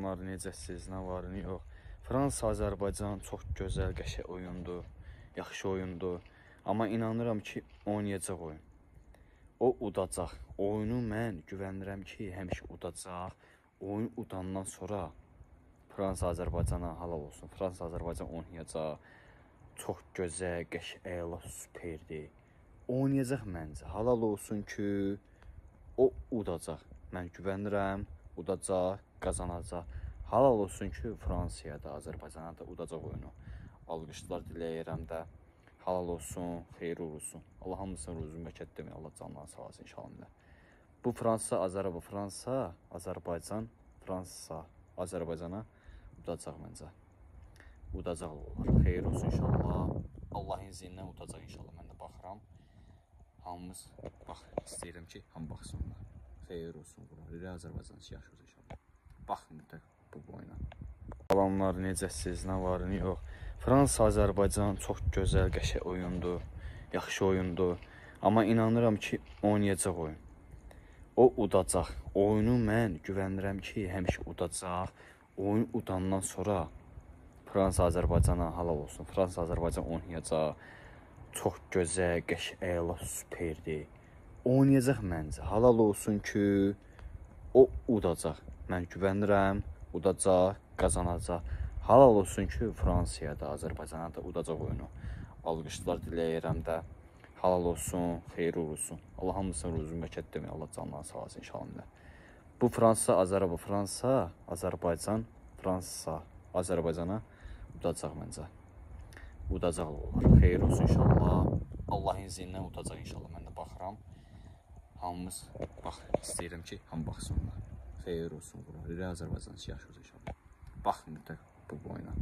Salamlar, necəsiz, nə var, nə yox. Fransa-Azərbaycan çox gözəl, qəşəng oyundur, yaxşı oyundur. Amma inanıram ki, oynayacaq oyun. O udacaq. Oyunu mən güvənirəm ki, həmişə udacaq. Oyun udandan sonra Fransa-Azərbaycana halal olsun. Fransa-Azərbaycan oynayacaq. Çox gözəl, qəşəng, əla, superdir. Oynayacaq məncə. Halal olsun ki, o udacaq. Mən güvənirəm, udacaq, qazanacaq. Halal olsun ki, Fransaya da, Azərbaycana da udacaq oyunu. Alqışlar diləyirəm də. Halal olsun, xeyir olsun. Allah hamısını ruzun bəkət demək, Allah canlarını sağ olsun inşallah. Bu Fransa, Fransa, Azərbaycan, Fransa, Azərbaycana udacaq məncə. Udacaq olar. Xeyir olsun inşallah. Allahın izindən udacaq inşallah. Mən də baxıram. Hamımız bax, istəyirəm ki, ham baxsın onlar. Xeyir olsun. Azərbaycan yaşayır inşallah. Baxın mütləq bu oyuna. Salamlar, necəsiz, nə var, nə yox. Fransa-Azərbaycan çox gözəl, qəşəng oyundur, yaxşı oyundur. Amma inanıram ki, oynayacaq oyun. O udacaq. Oyunu mən güvənirəm ki, həmişə udacaq. Oyun udandan sonra Fransa-Azərbaycana halal olsun. Fransa-Azərbaycan oynayacaq. Çox gözəl, qəşəng, əla, superdir. Oynayacaq məncə. Halal olsun ki, o udacaq. Mən güvənirəm, udacaq, qazanacaq. Halal olsun ki, Fransaya da, Azərbaycana da udacaq oyunu. Alqışlar diləyirəm də. Halal olsun, xeyir olsun. Allah hamısını ruzun bəkət demək, Allah canlarını sağ olsun inşallah. Bu Fransa, Azərbaycan, Fransa, Azərbaycana udacaq məncə. Udacaq olar. Xeyir olsun inşallah. Allahın izindən udacaq inşallah. Mən də baxıram. Hamımız bax, istəyirəm ki, ham baxsın onlar. Xeyir olsun. Azərbaycan yaşayır inşallah. Baxın mütləq bu oyuna.